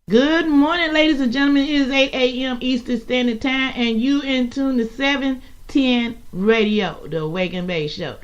Good morning, ladies and gentlemen. It is 8 a.m. Eastern Standard Time, and you in tune to 710 Radio, the Wake and Bake Show.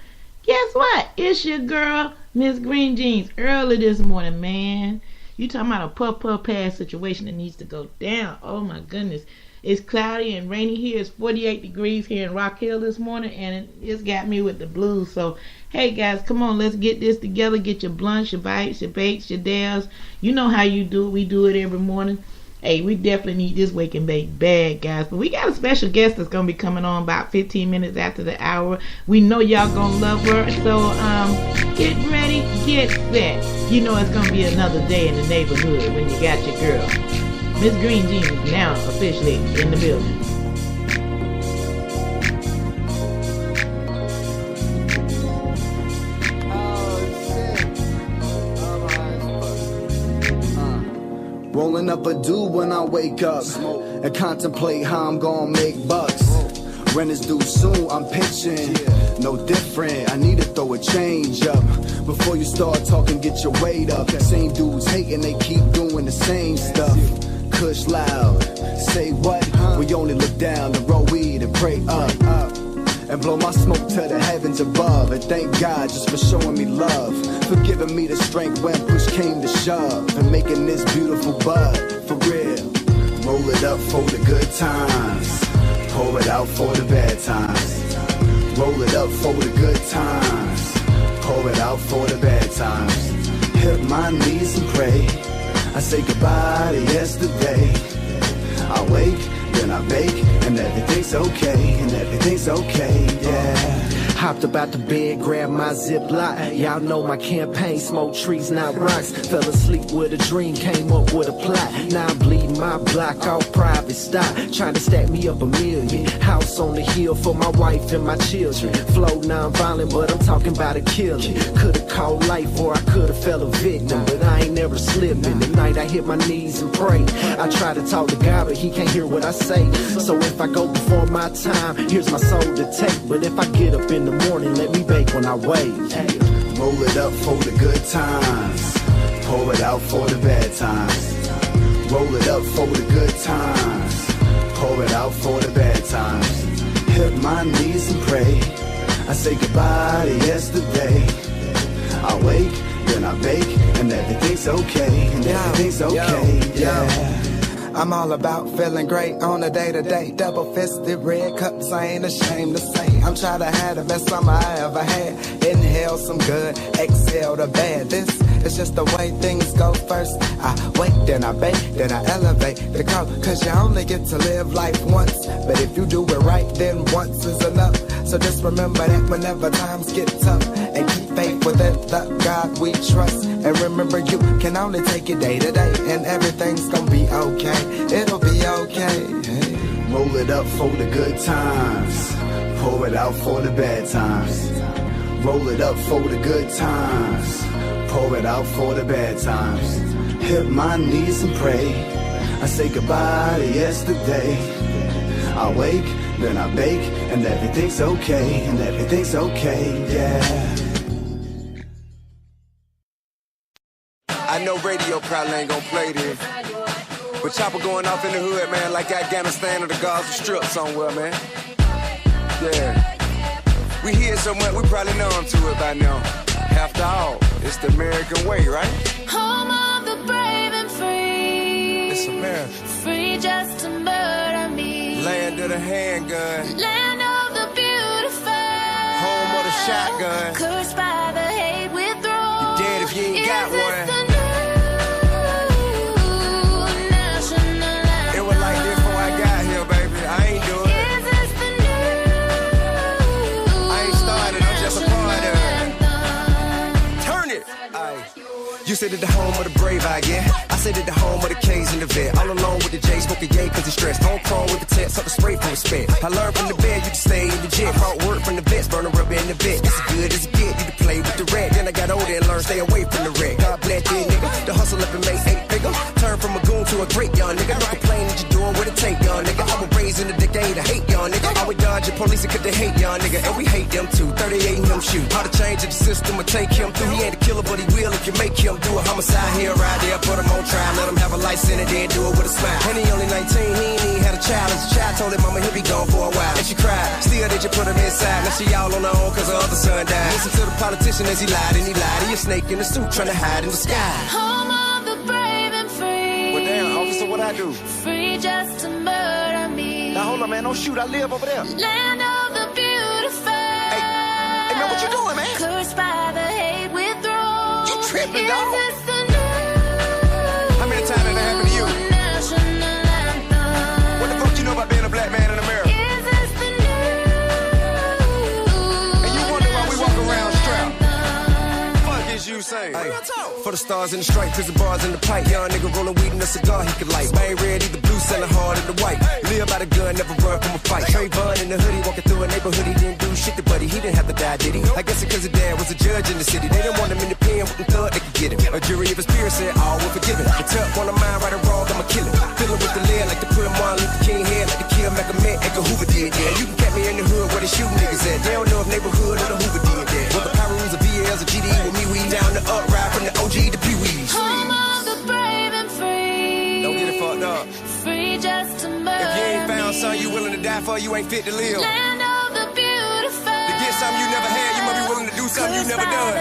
Guess what? It's your girl, Miss Green Jeans, early this morning, man. You talking about a puff pass situation that needs to go down. Oh my goodness. It's cloudy and rainy here. It's 48 degrees here in Rock Hill this morning, and it's got me with the blues. So, hey guys, come on, let's get this together. Get your blunts, your bites, your bakes, your dales. You know how you do it. We do it every morning. Hey, we definitely need this wake and bake bad, guys. But we got a special guest that's going to be coming on about 15 minutes after the hour. We know y'all going to love her. So, get ready, get set. You know it's going to be another day in the neighborhood when you got your girl. Miss Green Jeans is now officially in the building. Rolling up a do when I wake up and contemplate how I'm gonna make bucks. Rent is due soon, I'm pitching. No different, I need to throw a change up. Before you start talking, get your weight up. Same dudes hating, they keep doing the same stuff. Kush loud, say what? We only look down to roll weed and pray up. And blow my smoke to the heavens above. And thank God just for showing me love, for giving me the strength when push came to shove, and making this beautiful bud for real. Roll it up for the good times, pour it out for the bad times. Roll it up for the good times, pour it out for the bad times. Hit my knees and pray, I say goodbye to yesterday. I wake, then I bake, and everything's okay, and everything's okay, yeah. Hopped up out the bed, grabbed my Ziploc. Y'all know my campaign, smoke trees, not rocks. Fell asleep with a dream, came up with a plot. Now I'm bleeding my block off private stock, trying to stack me up $1 million. House on the hill for my wife and my children. Flow non-violent, but I'm talking about a killing. Could've called life or I could've fell a victim, but I ain't never slipping. At night I hit my knees and pray. I try to talk to God, but he can't hear what I say. So if I go before my time, here's my soul to take. But if I get up in the morning, let me bake when I wake. Roll it up for the good times, pour it out for the bad times. Roll it up for the good times, pour it out for the bad times. Hit my knees and pray, I say goodbye to yesterday. I wake, then I bake, and everything's okay, and everything's okay, yeah. I'm all about feeling great on a day-to-day. Double-fisted red cups, I ain't ashamed to say I'm trying to have the best summer I ever had. Inhale some good, exhale the bad. This is just the way things go first. I wait, then I bake, then I elevate the code. Cause you only get to live life once, but if you do it right, then once is enough. So just remember that whenever times get tough, and keep faith within the God we trust. And remember you can only take it day to day, and everything's gonna be okay. It'll be okay. Hey. Roll it up for the good times, pour it out for the bad times. Roll it up for the good times, pour it out for the bad times. Hit my knees and pray, I say goodbye to yesterday. I wake, then I bake, and everything's okay, and everything's okay, yeah. I know radio probably ain't gonna play this, but chopper going off in the hood, man, like Afghanistan or the Gaza Strip somewhere, man. Yeah. We hear so much, we probably know them to it by now. After all, it's the American way, right? Home of the brave and free. It's America. Free just to murder me. Land of the handgun. Land of the beautiful. Home of the shotgun. Cursed by the hate we throw. You dead if you ain't got one. It was like this before I got here, baby. I ain't do it. I ain't started, I'm just a part of it. Turn it. Aye. You said it the home of the brave, I get. I said it the home of the K's and the vet. All alone with the J, smoking yay cause he's stressed. Home crawl with the test, up the spray for respect. I learned from the bed, you can stay in the jet. Brought work from the vets, burning rubber in the vet. It's good as it get, you can play with the rat. Then I got older and learned stay away from the wreck. God bless you, nigga. The hustle up and make 8 figures. Turn from a goon to a great young nigga. No complain that you're doing what it take, young nigga. I was raised in the decade of hate, young nigga. I would dodge the police because they hate, young nigga. And we hate them too. 38 in him shoot. How to change the system will take him through. He ain't a killer, but he will if you make him do a homicide here, right there. Put him on trial, let him have a life sentence. then do it with a smile. And he only 19, he ain't even had a child. As a child, told him mama he'll be gone for a while. And she cried, still they just put him inside. Now she all on her own cause her other son died. Listen to the politician as he lied and he lied. He a snake in a suit trying to hide in the sky. Home of the brave and free. Well, damn, officer, what I do? Free just to murder me. Now, hold on, man. Don't shoot. I live over there. Land of the beautiful. Hey, man, what you doing, man? Cursed by the hate withdrawn. You tripping, Is dog? this the new How many times did that happen to you? national anthem? What the fuck you know about being a black man in America? Is this the new And you wonder why we walk around strapped. anthem? Fuck is you saying? Hey, for the stars in the stripe, prison bars in the pipe. Young nigga rolling weed in a cigar he could light. Bang red, either blue, selling hard in the white. Live by the gun, never run from a fight. Trayvon in the hoodie, walking through a neighborhood. He didn't do shit to buddy, he didn't have to die, did he? I guess it cause his dad was a judge in the city. They didn't want him in the pen with them thug, they could get him. A jury of his peers said all were forgiven. The tuck on the mind, right or wrong, I'ma kill him. Fill him with the lead like to put Martin Luther King head, like to kill Malcolm X, Edgar Hoover did, yeah. You can catch me in the hood where they shooting niggas at. They don't know if neighborhood or the Hoover did that. Whether Pyros or VLs or GD with me, we down the up ride from the OG to Pee-wees. Home of the brave and free. Don't get it fucked up. Free just to murder If you ain't found me. something you willing to die for, you ain't fit to live. Land of the beautiful. To get something you never had, you must be willing to do something you never done.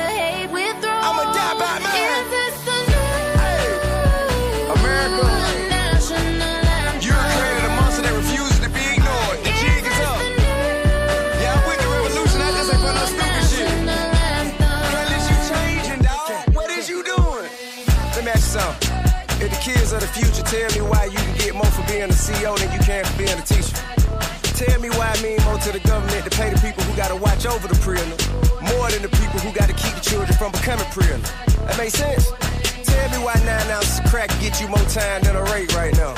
I'ma die by mine. Is this the new America, national anthem? you created a monster that refuses to be ignored. The jig is up. Yeah, I'm with the revolution, I just ain't for no stupid shit. Can't let you changing, dog. What is you doing? Let me ask you something. If the kids of the future tell me why you can get more for being a CEO than you can for being a teacher. Tell me why I mean more to the government to pay the people who gotta watch over the prisoner more than the people who gotta keep the children from becoming prisoner. That make sense? Tell me why 9 ounces of crack get you more time than a rape right now.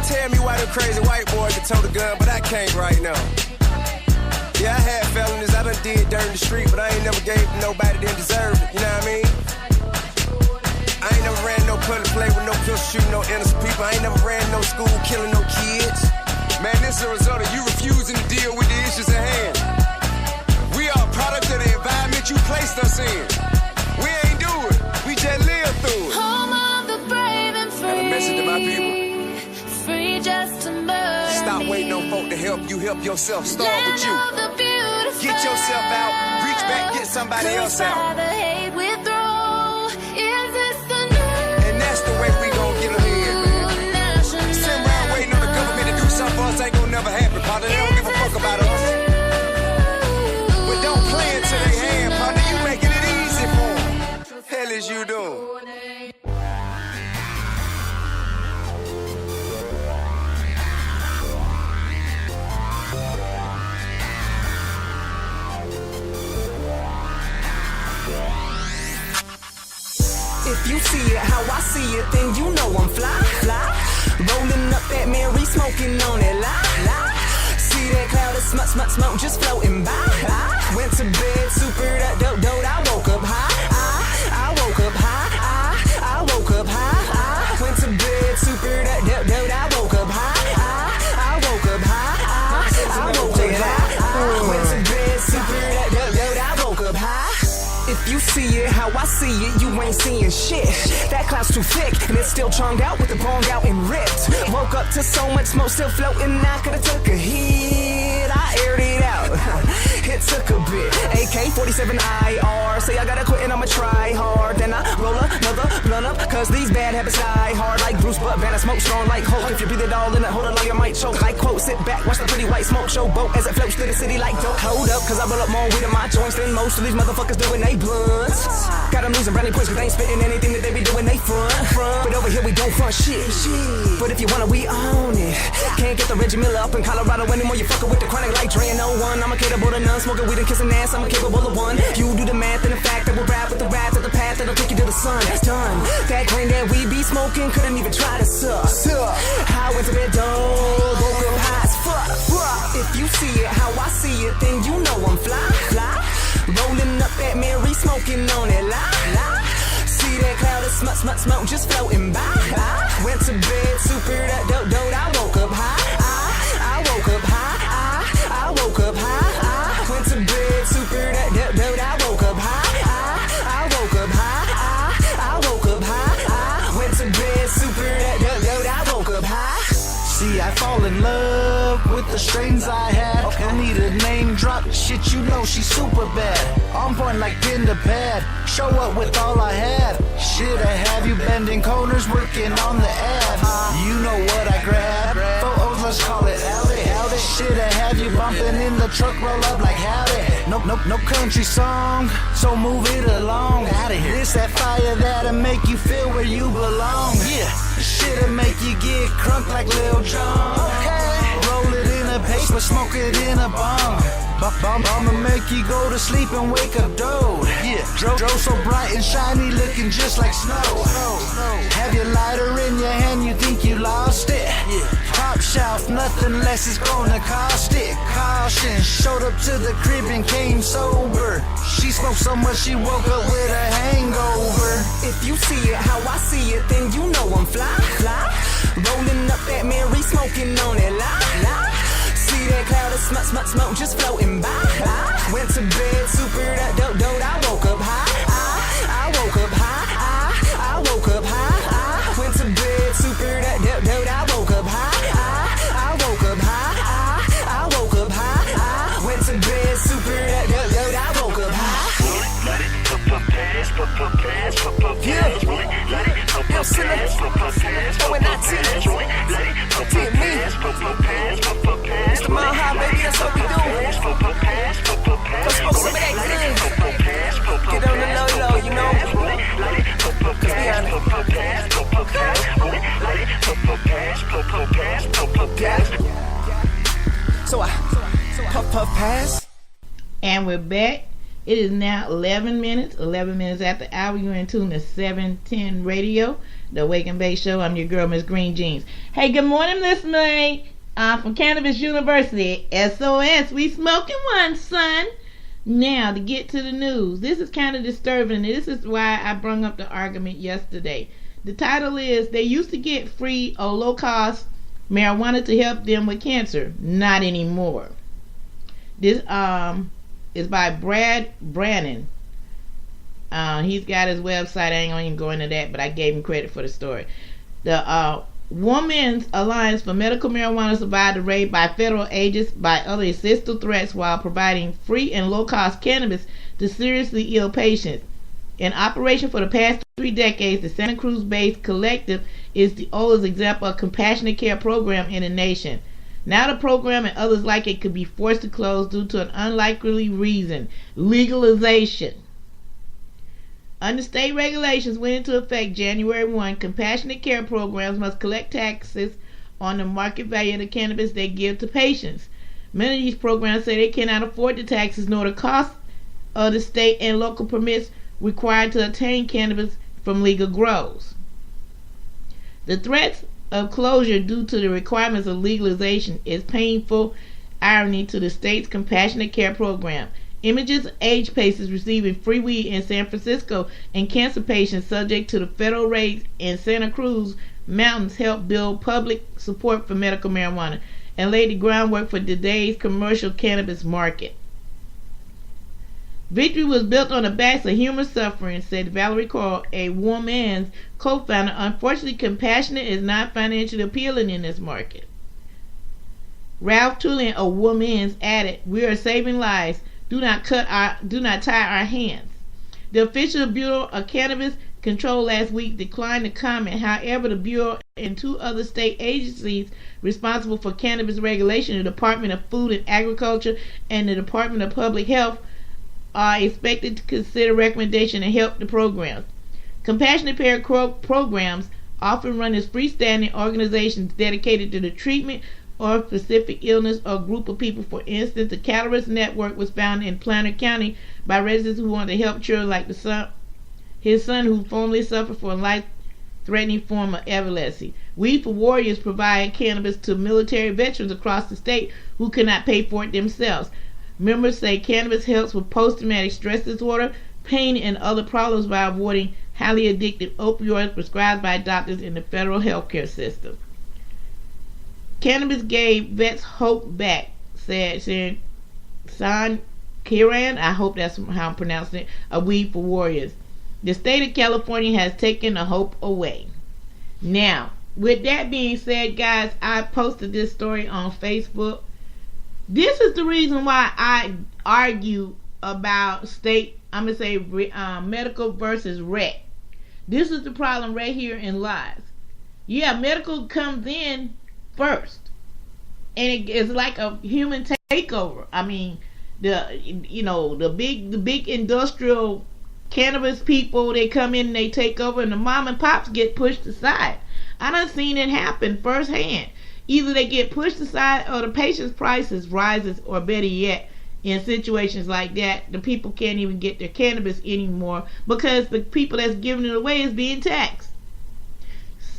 Tell me why them crazy white boys can tote a gun, but I can't right now. Yeah, I had felonies, I done did dirt in the street, but I ain't never gave to nobody that deserved it, you know what I mean? I ain't never ran no public play with no pistol shooting no innocent people. I ain't never ran no school killing no kids. Man, this is a result of you refusing to deal with the issues at hand. We are a product of the environment you placed us in. We ain't do it. We just live through it. Home of the brave and free. Got a message to my people. Free just to murder Stop me. waiting on folk to help you. Help yourself. Start Land with you. of the beautiful. Get yourself out. Reach back. Get somebody else Cursed by out. the hate withdrawn. Is this the new And that's the way we gon' get ahead, man. national Sitting around waiting on the government to do something for us ain't gonna never happen, partner. They don't give a fuck about us. But don't play into their hand, partner. You making it easy for them. Hell is you doing? If you see it how I see it, then you know I'm fly, fly. Rolling up that Mary, smoking on it, lie. See that cloud of smoke just floating by. I went to bed super dope. I woke up high. I woke up high. I woke up high. I went to bed super dope. I woke up high. I woke up high. I woke up high. I went to bed super dope. I woke up high. If you see it how I see it, you ain't seeing shit. That cloud's too thick, and it's still churned out with the bong out and ripped. Woke up to so much smoke still floating, I could've took a hit. I aired it out, it took a bit. AK-47 IR, say I gotta quit and I'ma try hard. Then I roll another blunt up, cause these bad habits die hard. Like Bruce Buck, man, I smoke strong like Hulk. If you breathe it all in it, hold it like you might choke. Like quote, sit back, watch the pretty white smoke show boat as it floats through the city like dope. Hold up, cause I roll up more weed in my joints than most of these motherfuckers doing they blunts. Got them losing brownie points cause they ain't spitting anything that they be doing they front. But over here we don't front shit. But if you want it, we own it. Can't get the Reggie Miller up in Colorado anymore. You fucking with the chronic like Dre and no one. I'm a capable to none, smoking weed and kissing ass. I'm capable of one. You do the math and the fact that we'll rap with the rap to the path that'll take you to the sun. That's done. That green that we be smoking couldn't even try to suck. I went to bed dope, woke up high as fuck. If you see it how I see it, then you know I'm fly. Rolling up that Mary, smoking on it, lie. See that cloud of smoke just floating by. I went to bed super dope. I woke up high. I woke up high. I woke up high. I went to bed super dope. I woke up high. I woke up high. I woke up high. I went to bed super dope. See, I fall in love with the strings I had. Don't need a name drop, shit, you know she's super bad. On point like pin to pad, show up with all I had. Shit, I have you bending corners, working on the ad. You know what I grab, photos, let's call it howdy. Shit, I have you bumping in the truck, roll up like howdy. No country song, so move it along. Outta here. This that fire that'll make you feel where you belong. Yeah, shit'll make you get crunk like Lil Jon. Okay, roll it in a paper, smoke it in a bong. I'ma make you go to sleep and wake up dough. Yeah, drove so bright and shiny, looking just like snow. Have your lighter in your hand, you think you lost it. Yeah, top shelf, nothing less is gonna cost it. Caution, showed up to the crib and came sober. She smoked so much she woke up with a hangover. If you see it how I see it, then you know I'm fly. Rolling up that Mary, smoking on it, lie. See that cloud of smoke just floating by. Went to bed super dope, I woke up high. I woke up high. I woke up high. Went to bed super dope, I woke up high. I woke up high. I woke up high. Went to bed super dope, I woke up high. Yeah, I'm sitting oh, and I did me. It's the Mile High, baby, that's what we do. Go smoke some of that good. Get on the low, you know. Cause we on it. So I puff pass. And we're back. It is now 11 minutes after the hour. You're in tune to 710 Radio, the Wake and Bake Show. I'm your girl, Miss Green Jeans. Hey, good morning, Miss May. I'm from Cannabis University. SOS, we smoking one, son. Now, to get to the news. This is kind of disturbing. This is why I brought up the argument yesterday. The title is, they used to get free or low-cost marijuana to help them with cancer. Not anymore. This, is by Brad Brannon. He's got his website. I ain't gonna even go into that, but I gave him credit for the story. The Women's Alliance for Medical Marijuana survived a raid by federal agents by other assisted threats while providing free and low-cost cannabis to seriously ill patients. In operation for the past 3 decades, the Santa Cruz-based collective is the oldest example of compassionate care program in the nation. Now the program and others like it could be forced to close due to an unlikely reason: legalization. Under state regulations went into effect January 1, compassionate care programs must collect taxes on the market value of the cannabis they give to patients. Many of these programs say they cannot afford the taxes nor the cost of the state and local permits required to obtain cannabis from legal grows. The threats of closure due to the requirements of legalization is painful irony to the state's compassionate care program. Images of aged patients receiving free weed in San Francisco and cancer patients subject to the federal raids in Santa Cruz Mountains helped build public support for medical marijuana and laid the groundwork for today's commercial cannabis market. Victory was built on the backs of human suffering, said Valerie Coyle, a Woman's co-founder. Unfortunately, compassionate is not financially appealing in this market. Ralph Tullian, a Woman's, added, "We are saving lives. Do not tie our hands." The official Bureau of Cannabis Control last week declined to comment. However, the Bureau and 2 other state agencies responsible for cannabis regulation, the Department of Food and Agriculture and the Department of Public Health, are expected to consider recommendation and help the programs. Compassionate care programs often run as freestanding organizations dedicated to the treatment or specific illness or group of people. For instance, the Catalyst Network was founded in Planner County by residents who wanted to help children like his son who formerly suffered from a life-threatening form of epilepsy. Weed for Warriors provide cannabis to military veterans across the state who cannot pay for it themselves. Members say cannabis helps with post-traumatic stress disorder, pain, and other problems by avoiding highly addictive opioids prescribed by doctors in the federal healthcare system. Cannabis gave vets hope back, said San Kiran, I hope that's how I'm pronouncing it, of Weed for Warriors. The state of California has taken the hope away. Now, with that being said, guys, I posted this story on Facebook. This is the reason why I argue about medical versus rec. This is the problem right here in lies. Yeah, medical comes in first, and it's like a human takeover. I mean, the big industrial cannabis people, they come in and they take over, and the mom and pops get pushed aside. I done seen it happen firsthand. Either they get pushed aside or the patient's prices rises, or better yet, in situations like that, the people can't even get their cannabis anymore because the people that's giving it away is being taxed.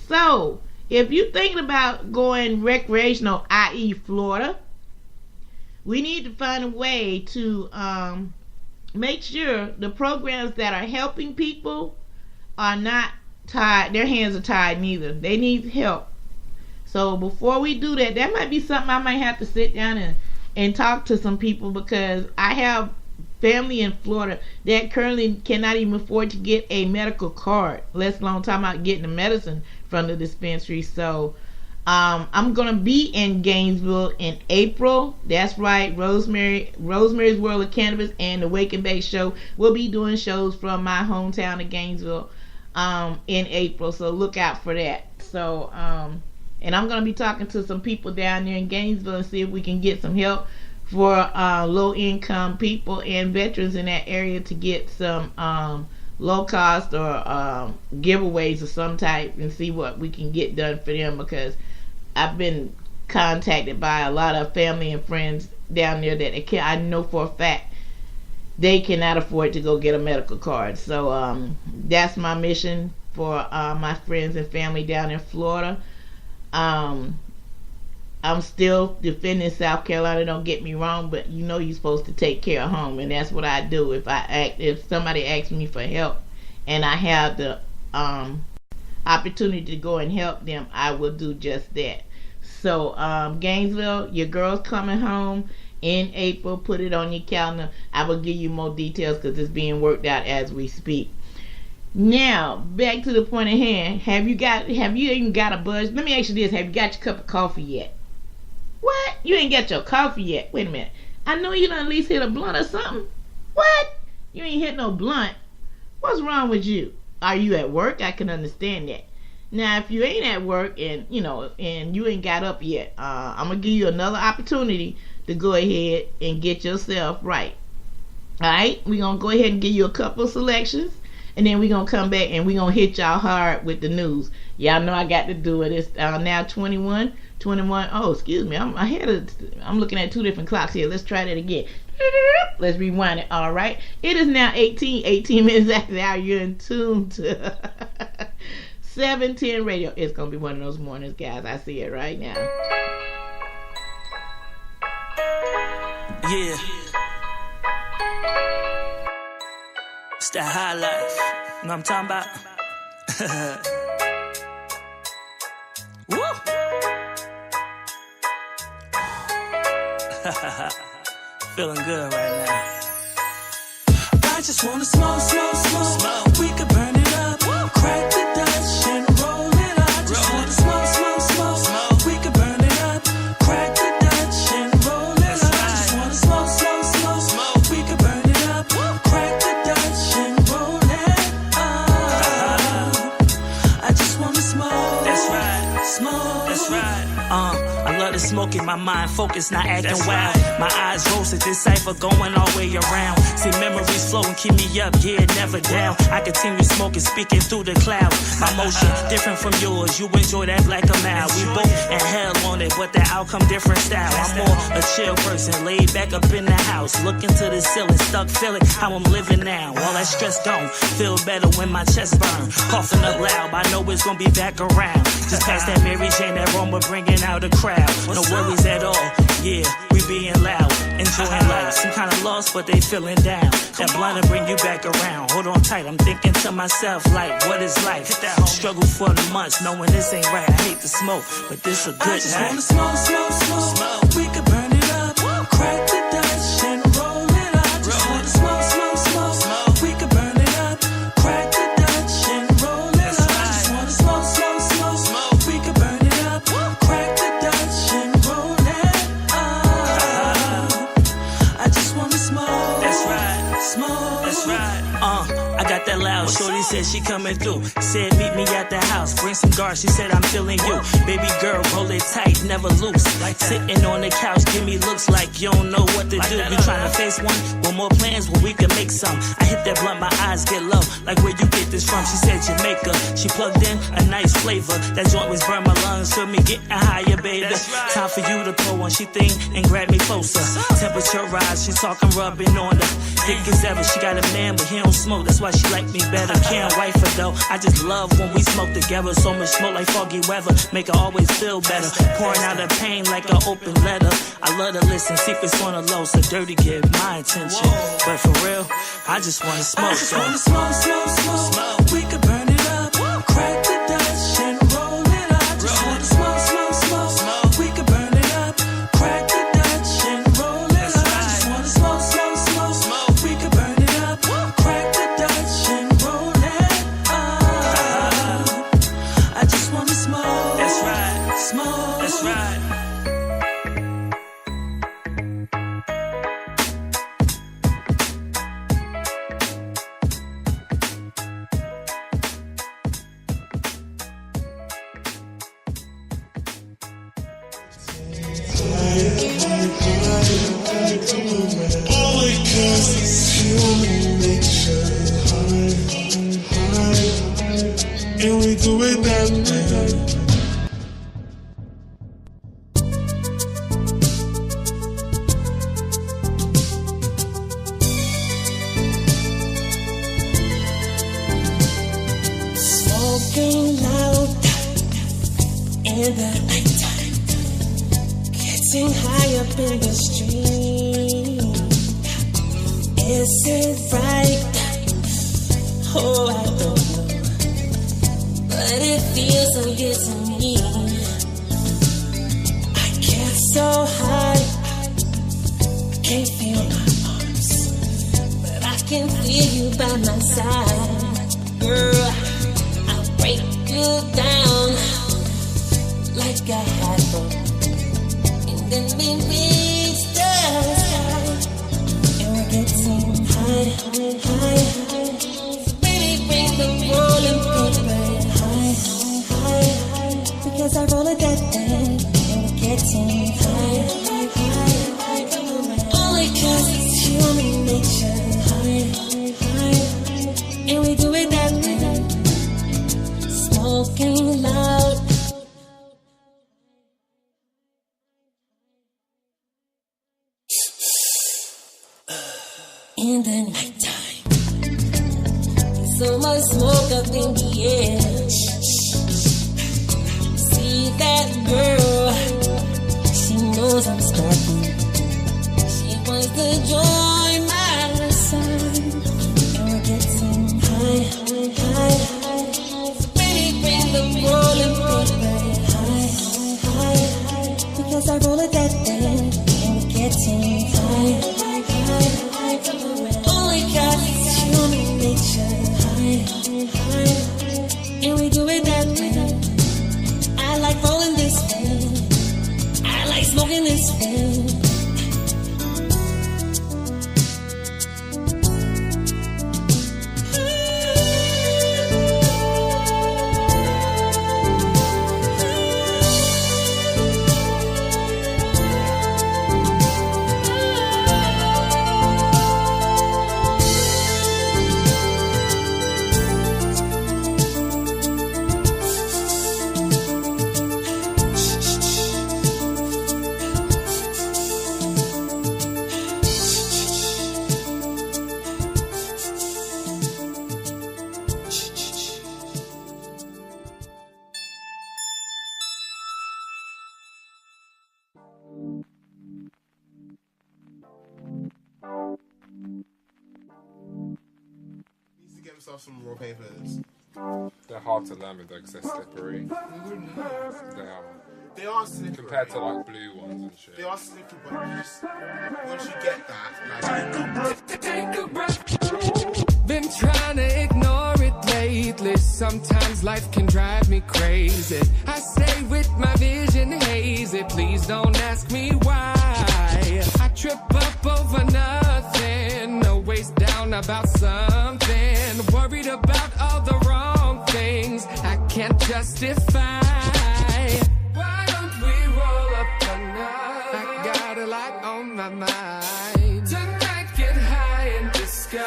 So, if you're thinking about going recreational, i.e. Florida, we need to find a way to make sure the programs that are helping people are not tied, their hands are tied neither. They need help. So before we do that, that might be something I might have to sit down and talk to some people, because I have family in Florida that currently cannot even afford to get a medical card, let alone talking about getting the medicine from the dispensary. So I'm gonna be in Gainesville in April. That's right, Rosemary's World of Cannabis and the Wake and Bake Show will be doing shows from my hometown of Gainesville in April. So look out for that. So and I'm gonna be talking to some people down there in Gainesville and see if we can get some help for low income people and veterans in that area to get some low cost or giveaways of some type, and see what we can get done for them, because I've been contacted by a lot of family and friends down there that I know for a fact they cannot afford to go get a medical card. So that's my mission for my friends and family down in Florida. I'm still defending South Carolina, don't get me wrong, but you're supposed to take care of home, and that's what I do. If somebody asks me for help and I have the opportunity to go and help them, I will do just that. So Gainesville, your girl's coming home in April. Put it on your calendar. I will give you more details because it's being worked out as we speak. Now, back to the point at hand. Have you even got a buzz? Let me ask you this. Have you got your cup of coffee yet? What? You ain't got your coffee yet? Wait a minute. I know you done at least hit a blunt or something. What? You ain't hit no blunt. What's wrong with you? Are you at work? I can understand that. Now, if you ain't at work and you ain't got up yet, I'm gonna give you another opportunity to go ahead and get yourself right. Alright? We're gonna go ahead and give you a couple of selections, and then we're gonna come back and we're gonna hit y'all hard with the news. Y'all know I got to do it. It's now 21. Oh, excuse me. I'm looking at two different clocks here. Let's try that again. Let's rewind it. All right. It is now 18 minutes after the hour. You're in tune to 710 Radio. It's gonna be one of those mornings, guys. I see it right now. Yeah. It's that high life. You know what I'm talking about? Woo! Feeling good right now. I just wanna smoke. We could burn it up, crack the Dutch and roll it up. I just wanna smoke. We could burn it up, crack the Dutch and roll it up. I just wanna smoke. We could burn it up, crack the Dutch and roll it up. I just wanna smoke. That's right. Smoke. That's right. I love the smoke in my mind, focus, not acting wild. My eyes roasted, this cipher going all the way around. See memories flow and keep me up, yeah, never down. I continue smoking, speaking through the clouds. My motion different from yours, you enjoy that black a mile. We both in hell on it, but the outcome different style. I'm more a chill person, laid back up in the house, looking to the ceiling, stuck feeling how I'm living now. All that stress gone, feel better when my chest burn. Coughing up loud, I know it's gonna be back around. Just pass that Mary Jane, that aroma bringing out a crowd. No worries at all, yeah, we being loud, enjoying life. Some kind of lost, but they feeling down. That blunt will bring you back around. Hold on tight, I'm thinking to myself, like, what is life? Struggle for the months, knowing this ain't right. I hate to smoke, but this a good night. I just wanna smoke. We could burn it up, crack the Dutch and roll it up. I just wanna smoke. We could burn it up, crack the Dutch and roll it up. I just wanna smoke. We could said she coming through. Said meet me at the house, bring some guards. She said I'm feeling you. Baby girl, hold it tight, never loose. Like sitting on the couch, give me looks like you don't know what to do. You trying to face one more plans, well we can make some. I hit that blunt, my eyes get low. Like where you get this from? She said Jamaica. She plugged in a nice flavor. That joint was burn my lungs, feel me getting higher, baby. Time for you to pull one she thing and grab me closer. Temperature rise, she talking rubbing on her. Thick as ever, she got a man but he don't smoke. That's why she like me better. Can't wife her though. I just love when we smoke together. So much smoke like foggy weather, make her always feel better. Pouring out her pain like an open letter. I love to listen, secrets on the low, so dirty get my attention. But for real, I just wanna smoke. I just wanna smoke. We could burn it up, crack the Dutch and roll it up. I just wanna smoke. We could burn it up, crack the Dutch and roll it up. I just wanna smoke. We could burn it up, crack the Dutch and roll it up. I just wanna smoke. That's right. Smoke. That's right. Only 'cause it's human nature, and we do it that way. Smoking loud in the nighttime, getting high up in the street. Is it right? Oh, I don't know, but it feels so good to me. I get so high, can't feel my arms, but I can feel you by my side. Girl, I'll break you down like a hot bone, and then we reach the sky, and we're getting high. Baby, bring the rolling paper high, because I roll it that day, and we're getting high. Only 'cause it's human nature, and we do it that way. Smoking loud in the nighttime. So much smoke up in the air. See that girl, she knows I'm starting. She wants to join my side, and we're getting high. Baby, bring the rolling paper high, because I roll it that day, and we're getting high. Only 'cause it's human nature, and we do it that way. I like rolling this way, I like smoking this way. Some raw papers. They're hard to learn with though because they're slippery. They are slippery. Compared to like blue ones and shit. They are slippery, but once you get that, like... Take a breath. Been trying to ignore it lately. Sometimes life can drive me crazy. I stay with my vision hazy. Please don't ask me why. I trip up over nothing. Always down about something. Worried about all the justify. Why don't we roll up another? I got a lot on my mind. Tonight, get high and discover.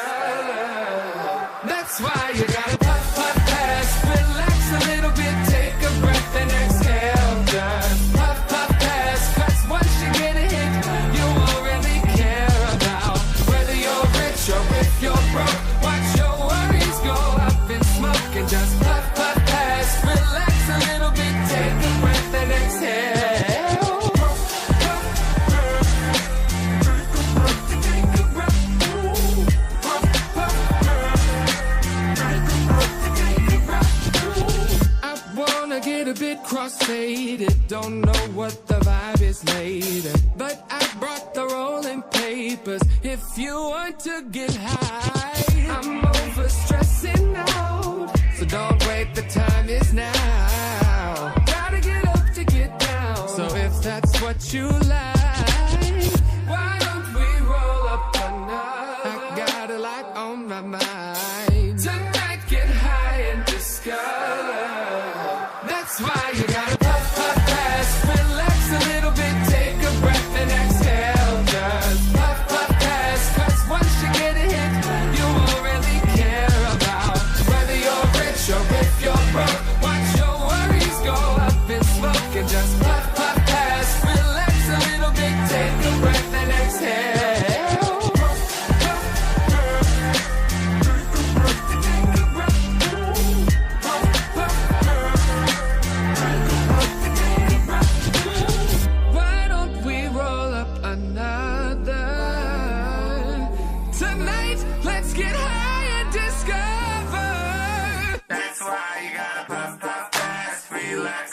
That's why you gotta puff, puff, pass, relax a little bit, take a breath and exhale. Just puff, puff, pass, 'cause once you get a hit, you won't really care about whether you're rich or if you're broke. Watch your worries go up in smoke and just puff, puff, pass, relax a little bit, take a breath and exhale. Get a bit cross-faded, don't know what the vibe is later, but I brought the rolling papers if you want to get high. I'm over stressing out, so don't wait, the time is now. Gotta get up to get down, so if that's what you like, why don't we roll up another? I got a lot on my mind. Tonight, get high and discover. That's why you gotta puff, puff, pass, relax a little bit, take a breath and exhale. Just puff, puff, pass, 'cause once you get a hit, you won't really care about whether you're rich or if you're broke. Watch your worries go up in smoke and just puff, puff, pass, relax a little bit, take a breath and exhale.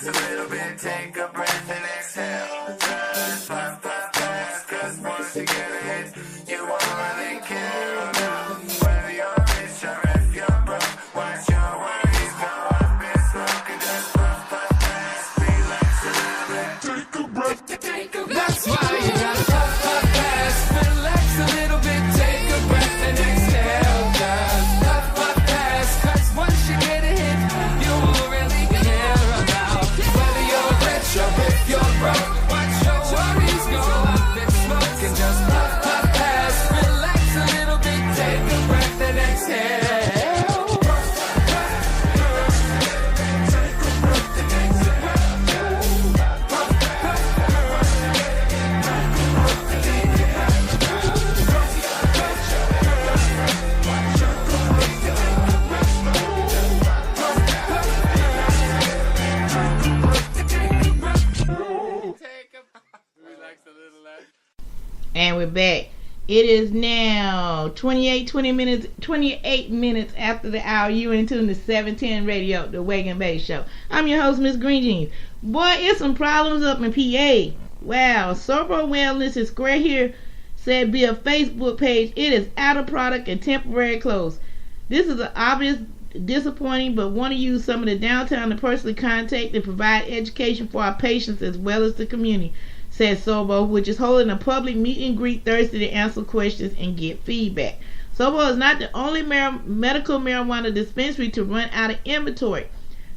A little bit, take a breath and exhale. Just puff, puff, pass, 'cause once you get a hit, you won't really care about whether you're rich or if you're broke. Watch your worries go up in smoke and just puff, puff, pass, relax a little bit. Take a breath, take a breath. That's why you gotta puff, puff, pass, relax a little bit, take a breath and exhale. Just puff, puff, pass, 'cause once you get a hit, you won't really care about whether you're rich or if you're broke. Watch your worries go up in smoke and just puff, puff, pass, relax a little bit, take a breath and exhale. And we're back. It is now 28 minutes after the hour. You in tune to 710 Radio, the Wake and Bake Show. I'm your host, Miss Green Jeans. Boy, it's some problems up in PA. Wow, Sorbo Wellness is square here. Said via Facebook page, it is out of product and temporary closed. This is an obvious disappointing, but want to use some of the downtime to personally contact and provide education for our patients as well as the community, said Sobo, which is holding a public meet and greet Thursday to answer questions and get feedback. Sobo is not the only medical marijuana dispensary to run out of inventory.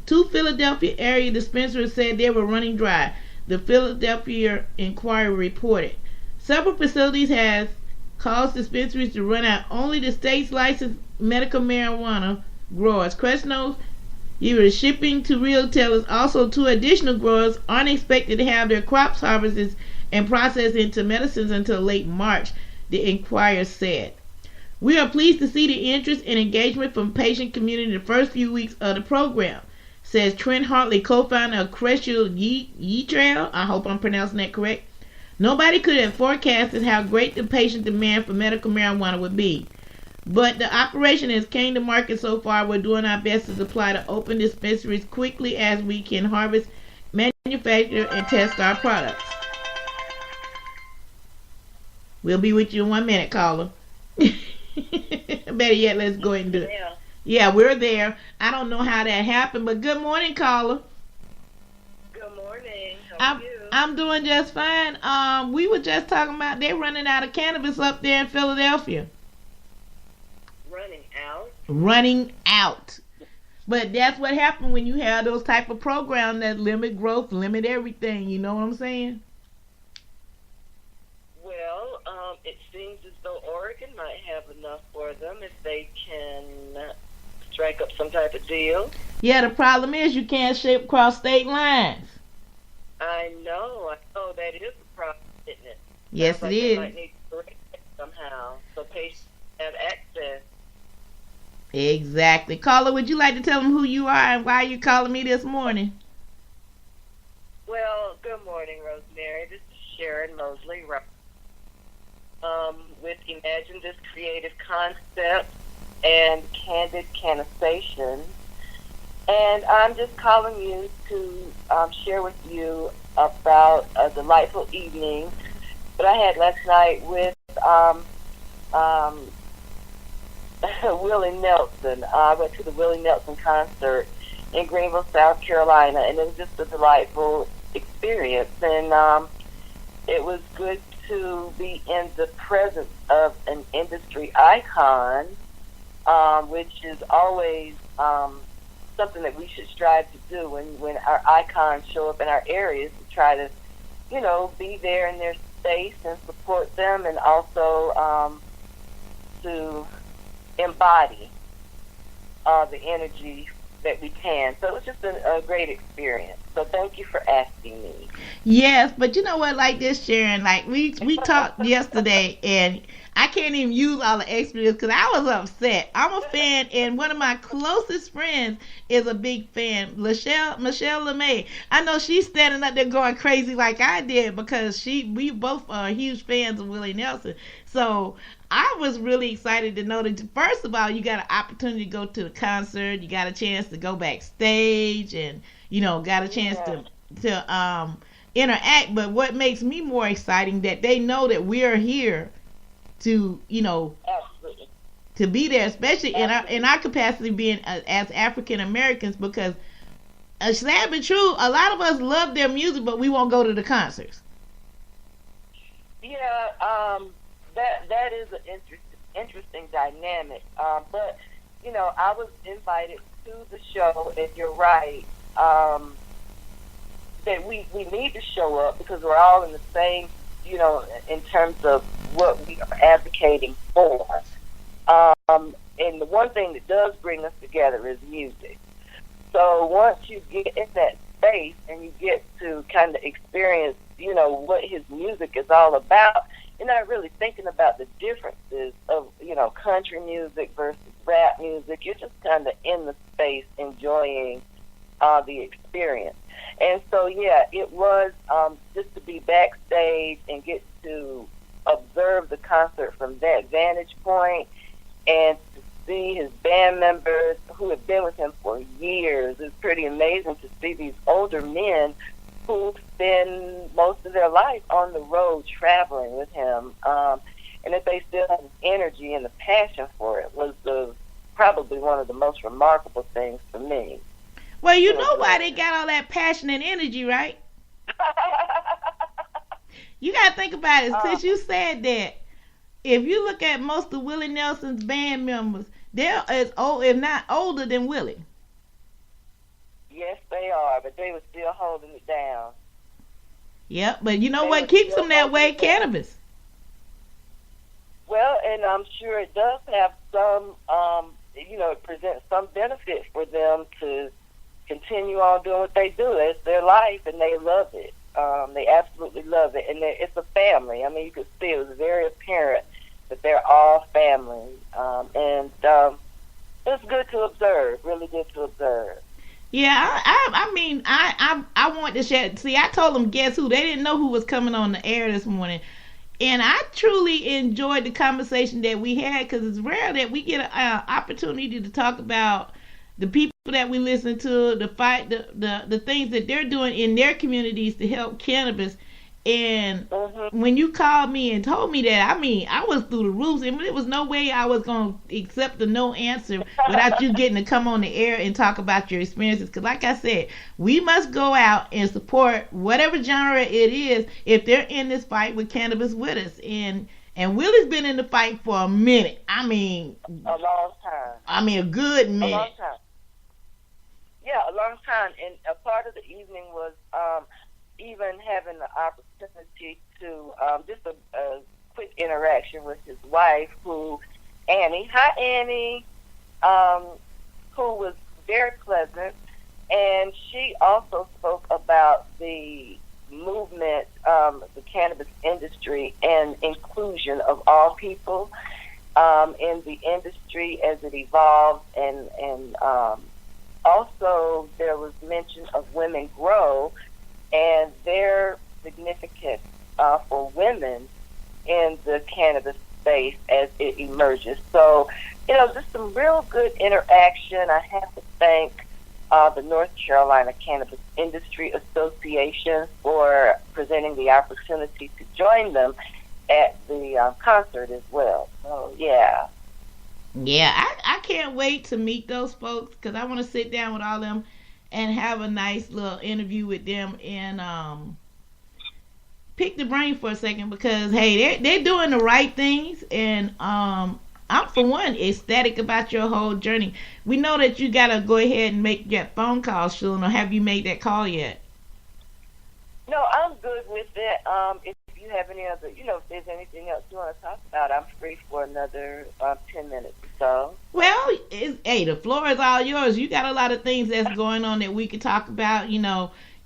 2 Philadelphia area dispensaries said they were running dry, the Philadelphia Inquirer reported. Several facilities have caused dispensaries to run out. Only the state's licensed medical marijuana growers, Cresnos, the shipping to retailers. Also, 2 additional growers aren't expected to have their crops harvested and processed into medicines until late March, the Inquirer said. We are pleased to see the interest and engagement from patient community the first few weeks of the program, says Trent Hartley, co-founder of Crescio Trail. I hope I'm pronouncing that correct. Nobody could have forecasted how great the patient demand for medical marijuana would be. But the operation has came to market so far. We're doing our best to supply to open dispensaries quickly as we can harvest, manufacture, and test our products. We'll be with you in 1 minute, caller. Better yet, let's go ahead and do it. Yeah, we're there. I don't know how that happened, but good morning, caller. Good morning. How are you? I'm doing just fine. We were just talking about they're running out of cannabis up there in Philadelphia. Running out? Running out. But that's what happened when you have those type of programs that limit growth, limit everything. You know what I'm saying? Well, it seems as though Oregon might have enough for them if they can strike up some type of deal. Yeah, the problem is you can't ship across state lines. I know that is a problem, isn't it? Yes, it is. They might need to correct it somehow so patients have access. Exactly. Caller, would you like to tell them who you are and why you're calling me this morning? Well, good morning, Rosemary. This is Sharon Mosley with Imagine This Creative Concept and Candid Canistration. And I'm just calling you to share with you about a delightful evening that I had last night with Willie Nelson. I went to the Willie Nelson concert in Greenville, South Carolina, and it was just a delightful experience. And it was good to be in the presence of an industry icon, which is always something that we should strive to do when our icons show up in our areas, to try to, be there in their space and support them, and also to embody the energy that we can. So it was just a great experience. So thank you for asking me. Yes, but you know what, like this, Sharon, like we talked yesterday, and I can't even use all the experience because I was upset. I'm a fan, and one of my closest friends is a big fan, Michelle LeMay. I know she's standing up there going crazy like I did because we both are huge fans of Willie Nelson. So I was really excited to know that, first of all, you got an opportunity to go to the concert, you got a chance to go backstage, and got a chance to interact. But what makes me more exciting, that they know that we are here to Absolutely. to be there, especially in our capacity being as African Americans, because sad but true, a lot of us love their music, but we won't go to the concerts. Yeah, that is an interesting dynamic. But I was invited to the show, and you're right. That we need to show up because we're all in the same, in terms of what we are advocating for. And the one thing that does bring us together is music. So once you get in that space and you get to kind of experience, what his music is all about, you're not really thinking about the differences of, country music versus rap music. You're just kind of in the space enjoying the experience. And so, yeah, it was just to be backstage and get to observe the concert from that vantage point, and to see his band members who have been with him for years. It's pretty amazing to see these older men who spend most of their life on the road traveling with him, and that they still have the energy and the passion for it was probably one of the most remarkable things for me. Well, you know why they got all that passion and energy, right? You got to think about it. Since you said that, if you look at most of Willie Nelson's band members, they're as old, if not older than Willie. Yes, they are, but they were still holding it down. Yep, but you know what keeps them that way? Cannabis. Well, and I'm sure it does have some, it presents some benefit for them to continue on doing what they do. It's their life, and they love it. They absolutely love it, and it's a family. I mean, you could see it was very apparent that they're all family, and it's good to observe. Really good to observe. Yeah, I want to share. See, I told them, guess who? They didn't know who was coming on the air this morning. And I truly enjoyed the conversation that we had, because it's rare that we get an opportunity to talk about the people that we listen to, the fight, the things that they're doing in their communities to help cannabis. And when you called me and told me that, I was through the roof. And there was no way I was going to accept a no answer without you getting to come on the air and talk about your experiences. Because like I said, we must go out and support whatever genre it is if they're in this fight with cannabis with us. And Willie's been in the fight for a minute. A long time. A good minute. A long time. a long time. And a part of the evening was even having the opportunity to just a quick interaction with his wife, Annie. Hi, Annie. Who was very pleasant. And she also spoke about the movement, the cannabis industry, and inclusion of all people in the industry as it evolves, and also there was mention of Women Grow and their significance for women in the cannabis space as it emerges. So, just some real good interaction. I have to thank the North Carolina Cannabis Industry Association for presenting the opportunity to join them at the concert as well. So, yeah. Yeah, I can't wait to meet those folks because I want to sit down with all of them and have a nice little interview with them and pick the brain for a second because, hey, they're doing the right things, and I'm, for one, ecstatic about your whole journey. We know that you got to go ahead and make that phone call soon, or have you made that call yet? No, I'm good with it. If you have any other, if there's anything else you want to talk about, I'm free for another 10 minutes or so. Well, the floor is all yours. You got a lot of things that's going on that we could talk about,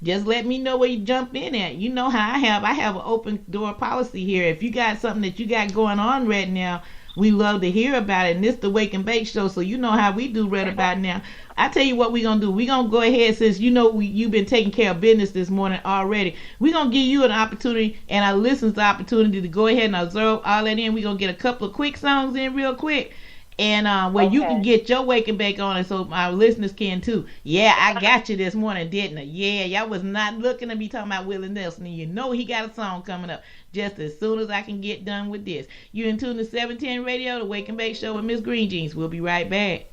Just let me know where you jump in at. You know how I have an open door policy here. If you got something that you got going on right now, we love to hear about it. And this the Wake and Bake Show, so you know how we do right about now. I tell you what we're going to do. We're going to go ahead, since you've been taking care of business this morning already. We're going to give you an opportunity and our listeners the opportunity to go ahead and observe all that in. We're going to get a couple of quick songs in real quick. And where you can get your Wake and Bake on it so our listeners can too. Yeah, I got you this morning, didn't I? Yeah, y'all was not looking to be talking about Willie Nelson. And he got a song coming up just as soon as I can get done with this. You're in tune to 710 Radio, the Wake and Bake Show with Miss Green Jeans. We'll be right back.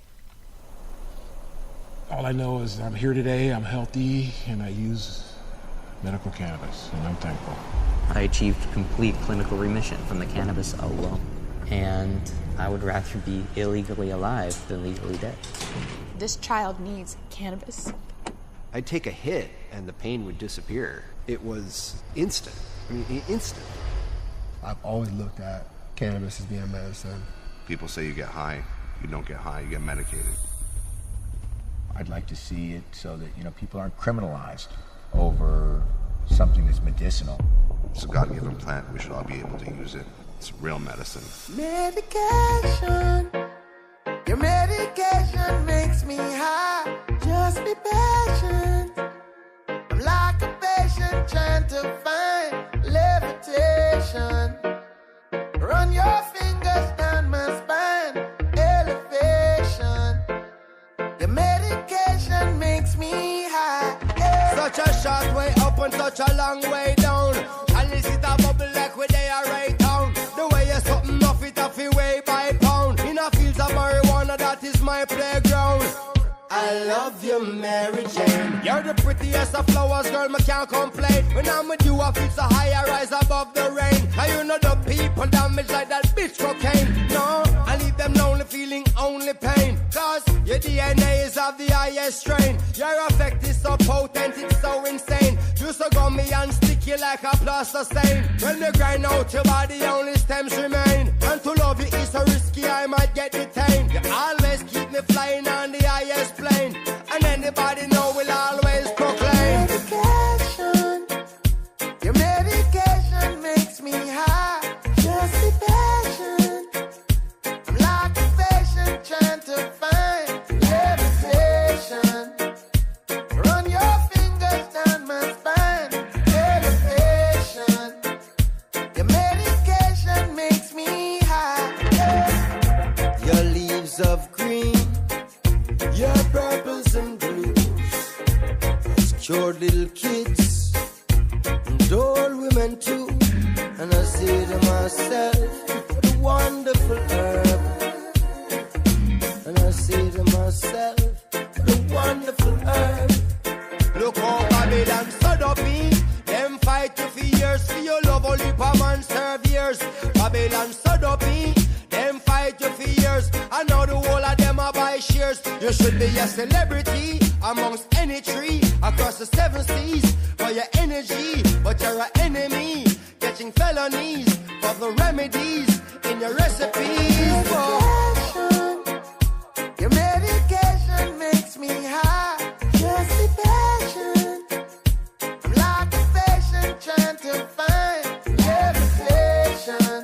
All I know is I'm here today, I'm healthy, and I use medical cannabis, and I'm thankful. I achieved complete clinical remission from the cannabis alone. And I would rather be illegally alive than legally dead. This child needs cannabis. I'd take a hit and the pain would disappear. It was instant. Instant. I've always looked at cannabis as being a medicine. People say you get high. You don't get high, you get medicated. I'd like to see it so that, people aren't criminalized over something that's medicinal. It's a God-given plant. We should all be able to use it. It's real medicine. Medication. Your medication makes me high. Just be patient. I'm like a patient trying to find levitation. Run your fingers down my spine. Elevation. Your medication makes me high. Such a short way up and such a long way down. And is it a bubble like where they are right down? The way you're something off it off your way by pound. In a fields of marijuana, that is my playground. I love you, Mary Jane. You're the prettiest of flowers, girl, me can't complain. When I'm with you, I feel so high, I rise above the rain. And you know the people damage like that bitch cocaine. No, I leave them lonely, feeling only pain. Cause your DNA is of the highest strain. Your effect is so potent, it's so insane. You so gummy and sticky like a plaster stain. When you grind out your body, only stems remain. And to love you is so risky, I might get detained. You always keep me flying on the highest plane. And anybody know will always proclaim. Medication. Your medication makes me high. Just be patient. I'm like a patient trying to find levitation. Run your fingers down my spine. Elevation. Your medication makes me high. Your leaves of green, your purples and blues, cured little kids and old women too. And I say to myself, the wonderful herb. And I say to myself, the wonderful herb. Look how Babylon stood up in. Them fight you for years, for your love only per man serve years. Babylon stood up in. Them fight you for years. I know the whole of them are buy shares. You should be a celebrity, amongst any tree across the 7 seas for your energy, but you're an enemy, catching felonies for the remedies in your recipes. Your medication makes me high. Just the passion. I'm like a patient trying to find levitation.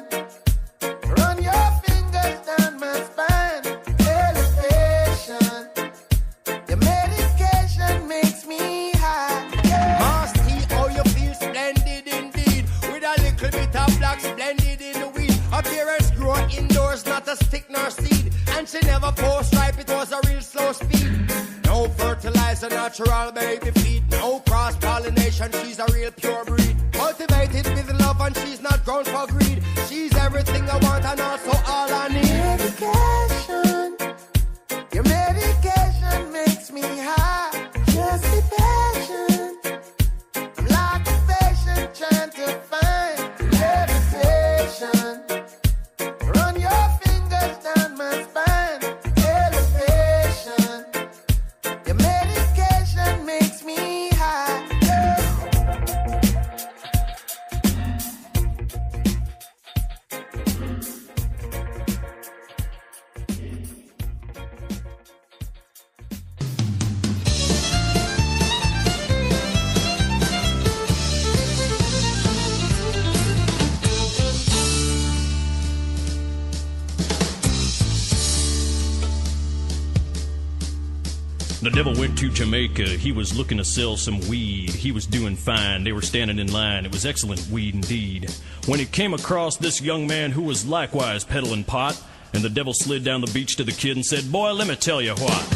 Run your fingers down my spine. Elevation. Your medication makes me high. Mass tea, oh you feel splendid indeed. With a little bit of black splendid in the weed. Appearance grow indoors, not a stick nor seed. And she never post ripe, it was a real slow speed. No fertilizer, natural baby feed. No cross-pollination, she's a real pure breed. Cultivated with love and she's not grown for greed. She's everything I want and also all I need. Medication. Your medication makes me high. Just the passion. I'm like a patient trying to find levitation. Run your fingers down my spine. Elevation. Your medication makes me high. The devil went to Jamaica. He was looking to sell some weed. He was doing fine. They were standing in line. It was excellent weed indeed. When he came across this young man who was likewise peddling pot, and the devil slid down the beach to the kid and said, "Boy, let me tell you what.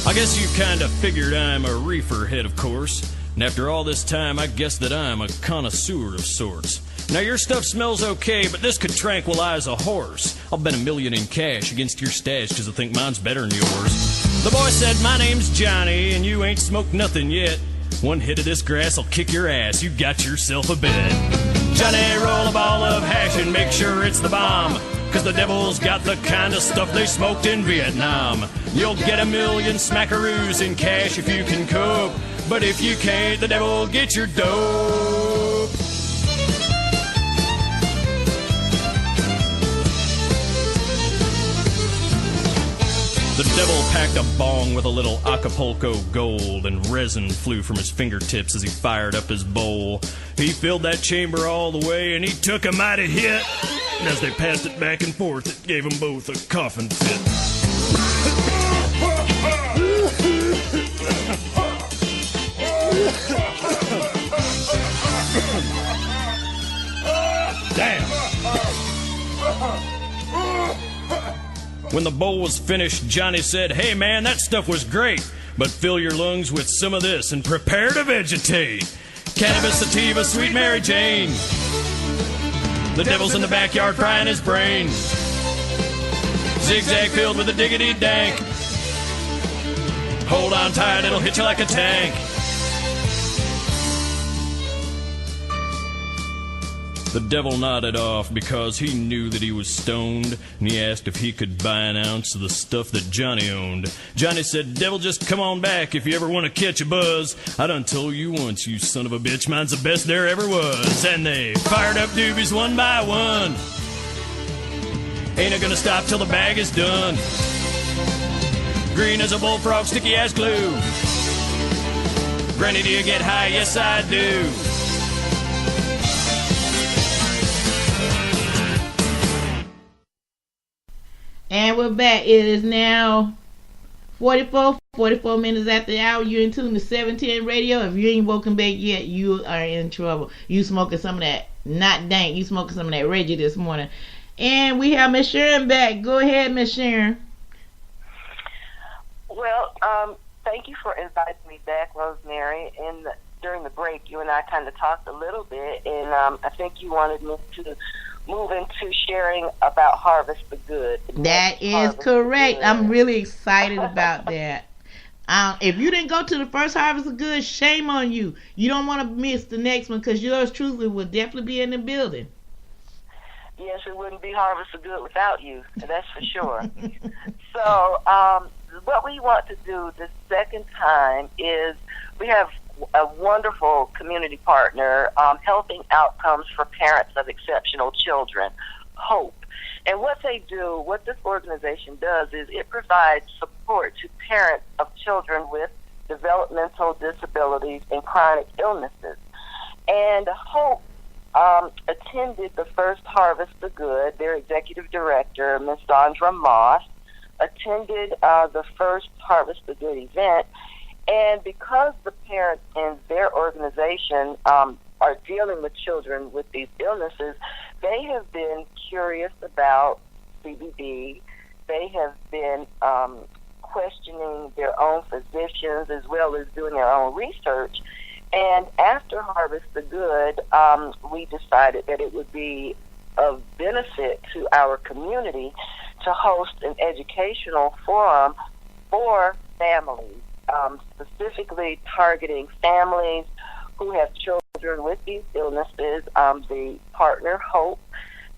I guess you kind of figured I'm a reefer head, of course. And after all this time, I guess that I'm a connoisseur of sorts. Now, your stuff smells okay, but this could tranquilize a horse. I'll bet $1 million in cash against your stash, because I think mine's better than yours." The boy said, "My name's Johnny, and you ain't smoked nothing yet. One hit of this grass will kick your ass. You got yourself a bet. Johnny, roll a ball of hash and make sure it's the bomb, because the devil's got the kind of stuff they smoked in Vietnam. You'll get $1 million smackaroos in cash if you can cope, but if you can't, the devil will get your dope." The devil packed a bong with a little Acapulco gold, and resin flew from his fingertips as he fired up his bowl. He filled that chamber all the way, and he took a mighty hit. And as they passed it back and forth, it gave them both a coughing fit. Damn. When the bowl was finished, Johnny said, "Hey man, that stuff was great, but fill your lungs with some of this and prepare to vegetate. Cannabis sativa, sweet Mary Jane. The devil's in the backyard frying his brain. Zigzag filled with a diggity dank. Hold on tight, it'll hit you like a tank." The devil nodded off because he knew that he was stoned, and he asked if he could buy an ounce of the stuff that Johnny owned. Johnny said, "Devil, just come on back if you ever want to catch a buzz. I done told you once, you son of a bitch, mine's the best there ever was." And they fired up doobies one by one. Ain't it gonna stop till the bag is done. Green as a bullfrog, sticky as glue. Granny, do you get high? Yes, I do. And we're back. It is now 44 minutes after the hour. You're in tune to 710 Radio. If you ain't woken back yet, you are in trouble. You smoking some of that, not dank. You smoking some of that Reggie this morning. And we have Miss Sharon back. Go ahead, Miss Sharon. Well, thank you for inviting me back, Rosemary. During the break, you and I kind of talked a little bit, and I think you wanted me to move into sharing about Harvest the Good. That is correct. I'm really excited about that. If you didn't go to the first Harvest of Good, shame on you. You don't want to miss the next one, because yours truthfully will definitely be in the building. Yes, it wouldn't be Harvest of Good without you. That's for sure. So what we want to do the second time is we have a wonderful community partner, Helping Outcomes for Parents of Exceptional Children, HOPE. And what this organization does is it provides support to parents of children with developmental disabilities and chronic illnesses. And HOPE attended the first Harvest the Good. Their executive director, Ms. Dondra Moss, attended the first Harvest the Good event. And because the parents in their organization are dealing with children with these illnesses, they have been curious about CBD. They have been questioning their own physicians as well as doing their own research. And after Harvest the Good, we decided that it would be of benefit to our community to host an educational forum for families, specifically targeting families who have children with these illnesses. The partner, HOPE,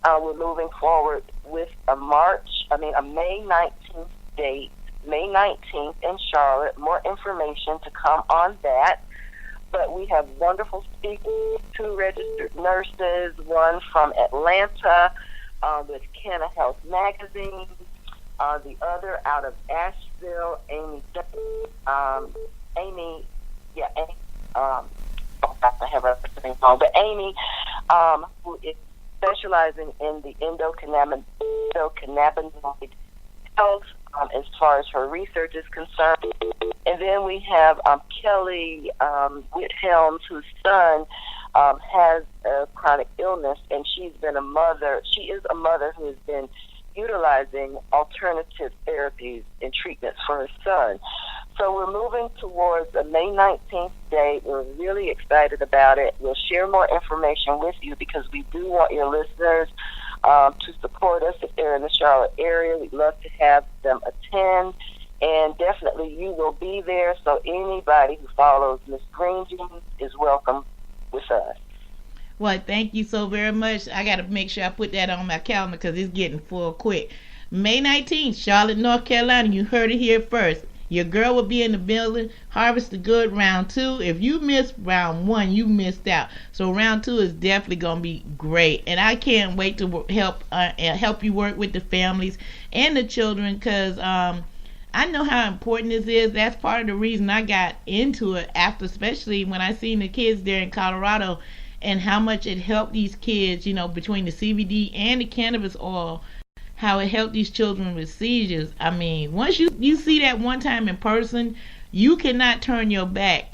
we're moving forward with a May 19th date, May 19th in Charlotte. More information to come on that. But we have wonderful speakers, 2 registered nurses, one from Atlanta with Canna Health Magazine, the other out of Asheville, Amy, I have her name wrong, but Amy, who is specializing in the endocannabinoid health as far as her research is concerned. And then we have Kelly Whithelms, whose son has a chronic illness, and she is a mother who has been utilizing alternative therapies and treatments for her son. So we're moving towards a May 19th date. We're really excited about it. We'll share more information with you because we do want your listeners to support us if they're in the Charlotte area. We'd love to have them attend, and definitely you will be there. So anybody who follows Miss Green Jeans is welcome with us. Well, thank you so very much. I got to make sure I put that on my calendar because it's getting full quick. May 19th, Charlotte, North Carolina. You heard it here first. Your girl will be in the building. Harvest the Good round 2. If you missed round 1, you missed out. So round 2 is definitely going to be great. And I can't wait to help you work with the families and the children because I know how important this is. That's part of the reason I got into it after, especially when I seen the kids there in Colorado and how much it helped these kids, between the CBD and the cannabis oil, how it helped these children with seizures. I mean, once you see that one time in person, you cannot turn your back.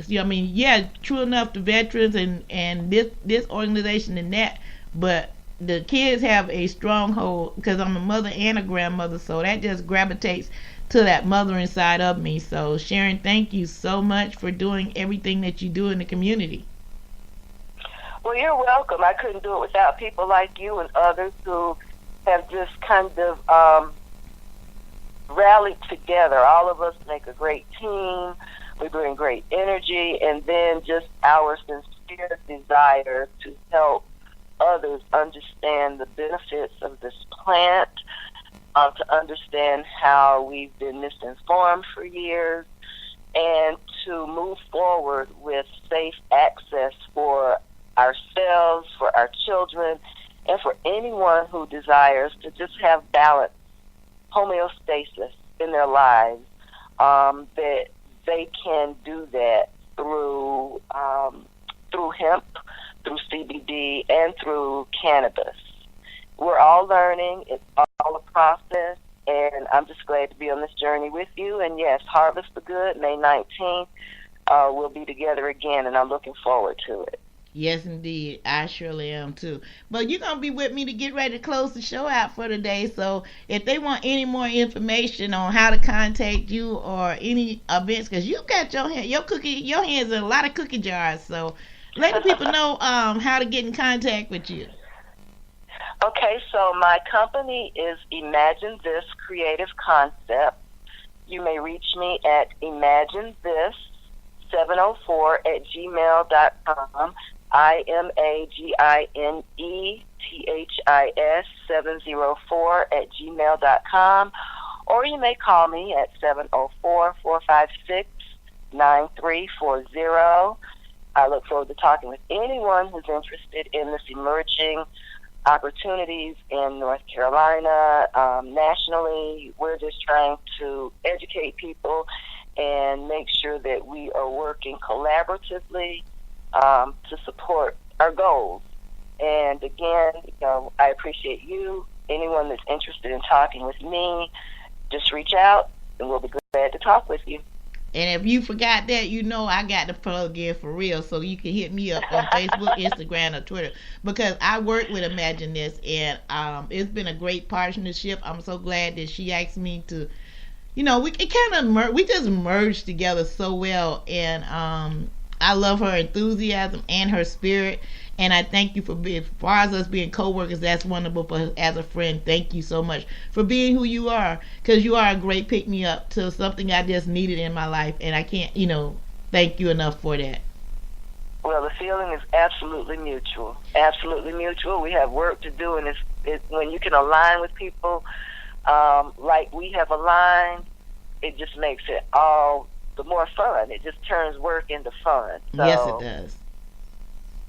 True enough, the veterans and this organization and that, but the kids have a stronghold because I'm a mother and a grandmother, so that just gravitates to that mother inside of me. So Sharon, thank you so much for doing everything that you do in the community. Well, you're welcome. I couldn't do it without people like you and others who have just kind of rallied together. All of us make a great team. We bring great energy, and then just our sincere desire to help others understand the benefits of this plant, to understand how we've been misinformed for years, and to move forward with safe access for ourselves, for our children, and for anyone who desires to just have balance, homeostasis in their lives, that they can do that through hemp, through CBD, and through cannabis. We're all learning. It's all a process, and I'm just glad to be on this journey with you. And yes, Harvest the Good, May 19th. We'll be together again, and I'm looking forward to it. Yes, indeed. I surely am, too. But you're going to be with me to get ready to close the show out for today. So if they want any more information on how to contact you or any events, because you got your hands in a lot of cookie jars. So let the people know how to get in contact with you. Okay, so my company is Imagine This Creative Concept. You may reach me at imaginethis704@gmail.com. IMAGINETHIS704@gmail.com. or you may call me at 704-456-9340. I look forward to talking with anyone who's interested in this emerging opportunities in North Carolina. Nationally, we're just trying to educate people and make sure that we are working collaboratively to support our goals. And again, I appreciate you. Anyone that's interested in talking with me, just reach out and we'll be glad to talk with you. And if you forgot that, I got the plug in for real, so you can hit me up on Facebook, Instagram, or Twitter, because I work with Imagine This, and it's been a great partnership. I'm so glad that she asked me to, we just merged together so well, and I love her enthusiasm and her spirit, and I thank you for being, as far as us being co-workers, that's wonderful. But as a friend, thank you so much for being who you are, because you are a great pick-me-up to something I just needed in my life, and I can't, thank you enough for that. Well, the feeling is absolutely mutual. Absolutely mutual. We have work to do, and it's when you can align with people like we have aligned, it just makes it all the more fun. It just turns work into fun. So, yes, it does.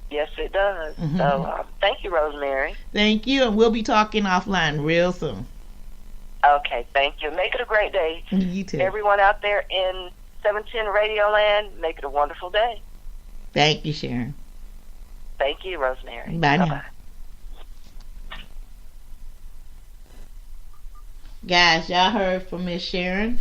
Yes, it does. Mm-hmm. So, thank you, Rosemary. Thank you, and we'll be talking offline real soon. Okay, thank you. Make it a great day. You too. Everyone out there in 710 Radio Land, make it a wonderful day. Thank you, Sharon. Thank you, Rosemary. Bye now. Bye-bye. Guys, y'all heard from Miss Sharon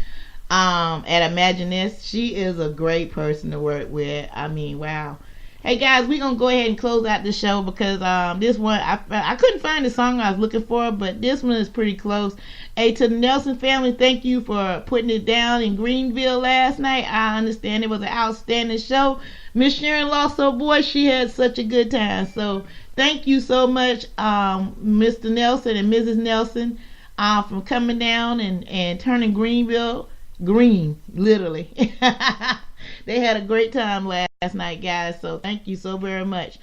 at Imagine This. She is a great person to work with. I mean, wow. Hey guys, we're gonna go ahead and close out the show because this one I couldn't find the song I was looking for, but this one is pretty close. Hey, to the Nelson family, thank you for putting it down in Greenville last night. I understand it was an outstanding show. Miss Sharon lost her voice. She had such a good time. So thank you so much, Mr. Nelson and Mrs. Nelson, for coming down and turning Greenville green, literally. They had a great time last night, guys, so thank you so very much.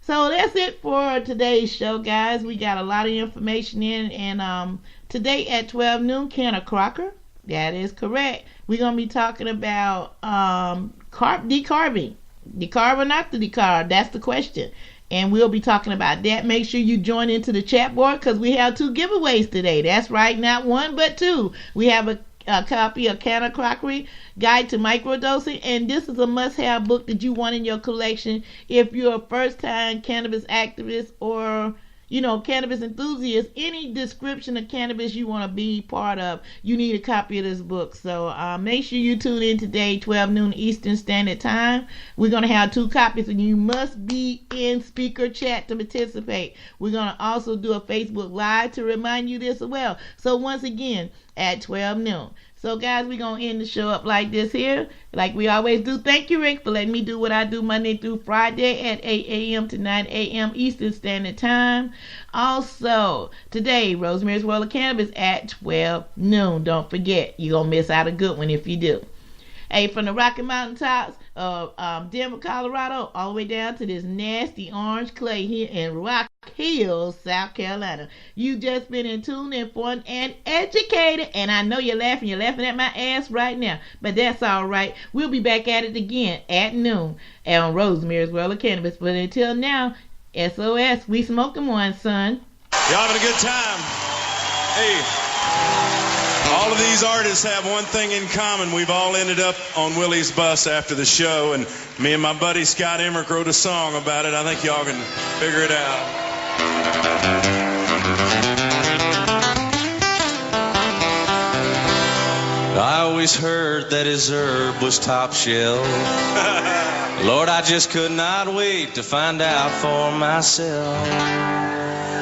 So that's it for today's show, guys. We got a lot of information in, and today at 12 noon, Kenna Crocker, that is correct. We're going to be talking about decarving. Decarve or not to decarve, that's the question. And we'll be talking about that. Make sure you join into the chat board because we have 2 giveaways today. That's right, not 1 but 2. We have a copy of Canna Crockery Guide to Microdosing, and this is a must-have book that you want in your collection if you're a first-time cannabis activist or cannabis enthusiast. Any description of cannabis you want to be part of, you need a copy of this book. So make sure you tune in today, 12 noon Eastern Standard Time. We're going to have 2 copies, and you must be in speaker chat to participate. We're going to also do a Facebook Live to remind you this as well. So once again, at 12 noon. So guys, we're going to end the show up like this here, like we always do. Thank you, Rick, for letting me do what I do Monday through Friday at 8 a.m. to 9 a.m. Eastern Standard Time. Also, today, Rosemary's World of Cannabis at 12 noon. Don't forget, you're going to miss out a good one if you do. Hey, from the Rocky Mountain tops of Denver, Colorado, all the way down to this nasty orange clay here in Rock Hill, South Carolina. You just been in tune, informed, and educated. And I know you're laughing. You're laughing at my ass right now. But that's all right. We'll be back at it again at noon on Rosemary's World of Cannabis. But until now, SOS, we smoking one, son. Y'all having a good time? Hey. All of these artists have one thing in common. We've all ended up on Willie's bus after the show, and me and my buddy Scott Emmerich wrote a song about it. I think y'all can figure it out. I always heard that his herb was top shelf. Lord, I just could not wait to find out for myself.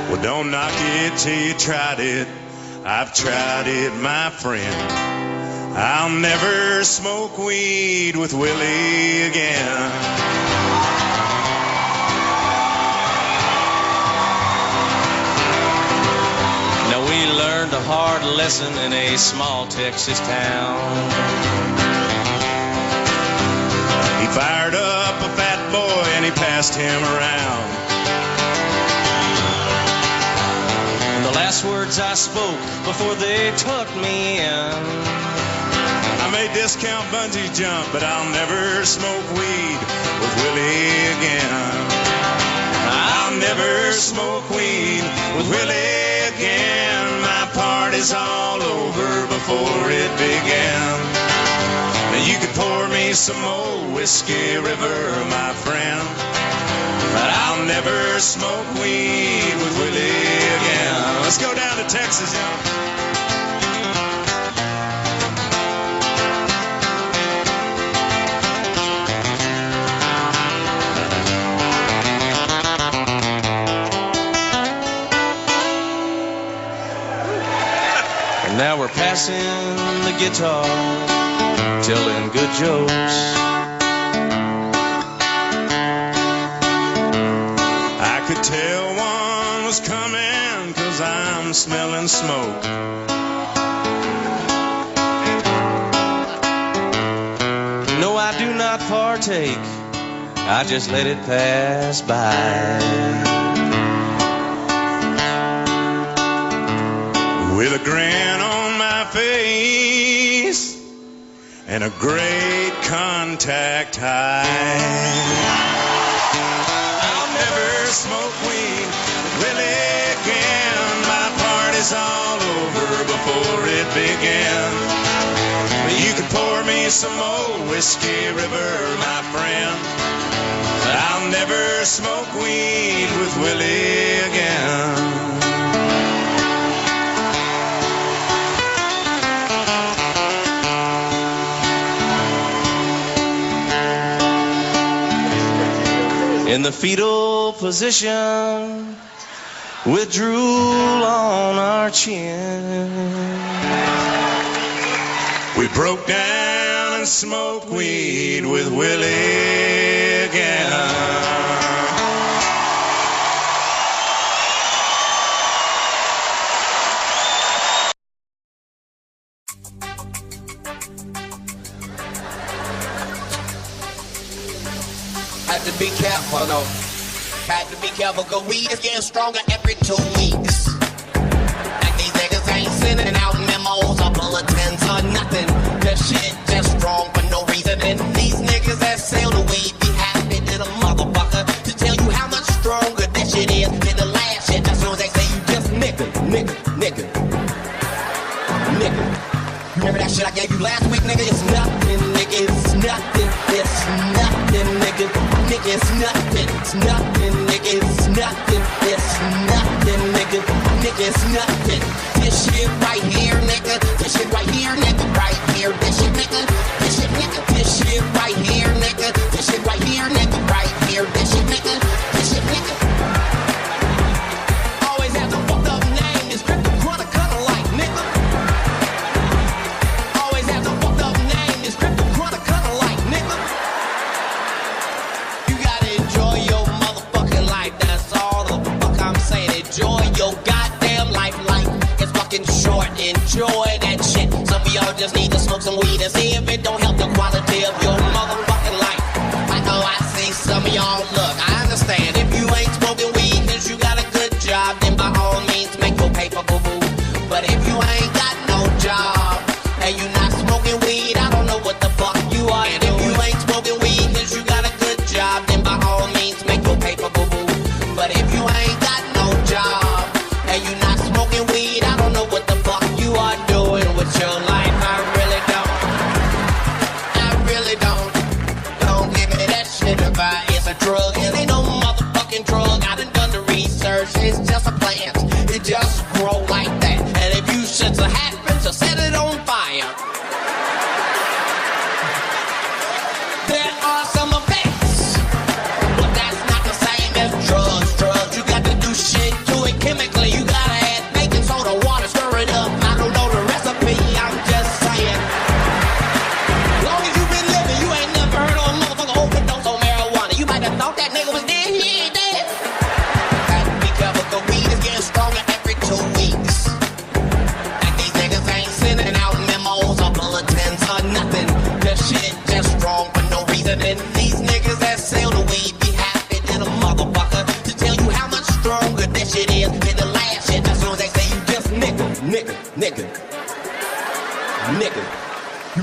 Well, don't knock it till you tried it. I've tried it, my friend. I'll never smoke weed with Willie again. Now we learned a hard lesson in a small Texas town. He fired up a fat boy and he passed him around. And the last last words I spoke before they took me in. I may discount bungee jump, but I'll never smoke weed with Willie again. I'll never smoke weed with Willie again. My party's all over before it began. Now you could pour me some old Whiskey River, my friend, but I'll never smoke weed with Willie again. Let's go down to Texas, y'all. And now we're passing the guitar, telling good jokes. I could tell one was coming 'cause I'm smelling smoke. No, I do not partake, I just let it pass by. With a grin on my face and a great contact high, I'll never smoke weed with Willie again. My party's all over before it began. You could pour me some old Whiskey River, my friend, but I'll never smoke weed with Willie again. In the fetal position, with drool on our chin, we broke down and smoked weed with Willie again. Had to be careful, though. Had to be careful, 'cause weed is getting stronger every 2 weeks. And these niggas ain't sending out memos or bulletins or nothing. That shit just strong for no reason. And these niggas that sell the weed be happy to the motherfucker to tell you how much stronger that shit is than the last shit. As soon as they say you just nigga. Remember that shit I gave you last week, nigga? It's nothing, nigga. It's nothing. It's nothing, nigga. Nigga, it's nothing. It's nothing, nigga. It's nothing. It's nothing, nigga. Nigga, it's nothing. This shit right here, nigga. This shit right here, nigga. Right here. This shit, nigga. This shit, nigga. This shit right here, nigga. This shit right here, nigga. Right here. This shit, nigga. This shit, nigga. Always have a fucked up name. It's Crypto Chronicle like, nigga. Always have a fucked up name. It's Crypto Chronicle like, nigga. You gotta enjoy your motherfucking life. That's all the fuck I'm saying. Enjoy your goddamn life. Life is fucking short. Enjoy that shit. Some of y'all just need to smoke some weed and see if it don't help the quality of your motherfucking life. I know I see some of y'all look. I understand if you ain't smoking weed 'cause you got a good job, then by all means make your paper, boo-boo. But if you ain't got no job and you not smoking weed, I don't know what the fuck you are. And if you ain't smoking weed 'cause you got a good job, then by all means make your paper, boo-boo. But if you ain't got no job and you not smoking weed, I don't know what the fuck you are doing with your life. I really don't. I really don't. Don't give me that shit about it's a drug. It ain't no motherfucking drug. I done the research. It's just a plant. It just grow like that. And if you should happen to set it on fire, there are some effects. But that's not the same as drugs. Drugs, you got to do shit to it chemically. You gotta add baking soda, water, stir it up. I don't know the recipe. I'm just saying. Long as you been living, you ain't never heard of a motherfucker overdose on marijuana. You might have thought that nigga was dead. He ain't dead. Gotta be careful, 'cause weed is getting stronger every 2 weeks. And these niggas ain't sending out memos or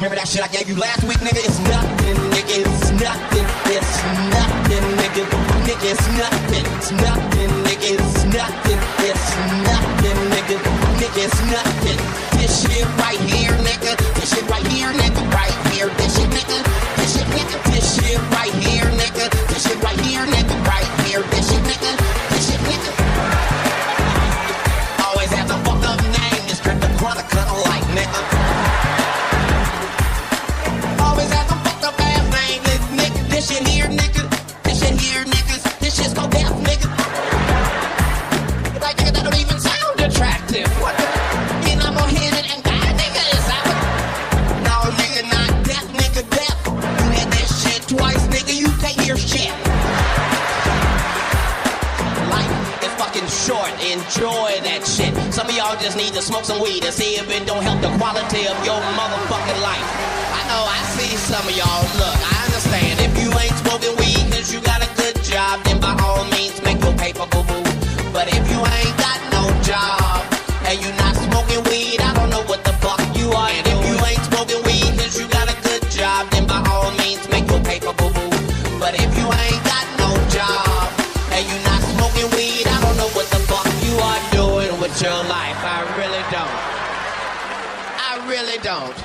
Remember that shit I gave you last week, nigga? It's nothing, nigga. It's nothing. It's nothing, nigga. Nigga, it's nothing. It's nothing, nigga. It's nothing. It's nothing, nigga. Nigga, it's nothing. This shit right here, nigga. This shit right here, nigga. Right here. This shit, nigga. This shit, nigga. This shit right here, nigga. This shit right here, nigga. Right here. This shit, nigga. This shit, nigga. Always have a fucked up name. It's strip the Chronicler like, nigga. Always have a fucked up ass name. Nigga, this shit here, nigga. This shit here, niggas. This shit's called death, nigga. Like, nigga, that don't even sound attractive. What the? And I'm gonna hit it and die, nigga. Is that what? No, nigga, not death, nigga, death. You had that shit twice, nigga. You can't hear shit. Life is fucking short. Enjoy that shit. Some of y'all just need to smoke some weed and see if it don't help the quality of your motherfucking life. I know, I see some of y'all. Look, I understand. If you ain't smoking weed cause you got a good job, then by all means make your paper, boo-boo. But if you ain't got no job and you not smoking weed, I don't know what the fuck you are. And if you ain't smoking weed cause you got a good job, then by all means make your paper, boo-boo. But if you ain't got no job and you not smoking weed, I don't know what the fuck you are doing with your life. I really don't. I really don't.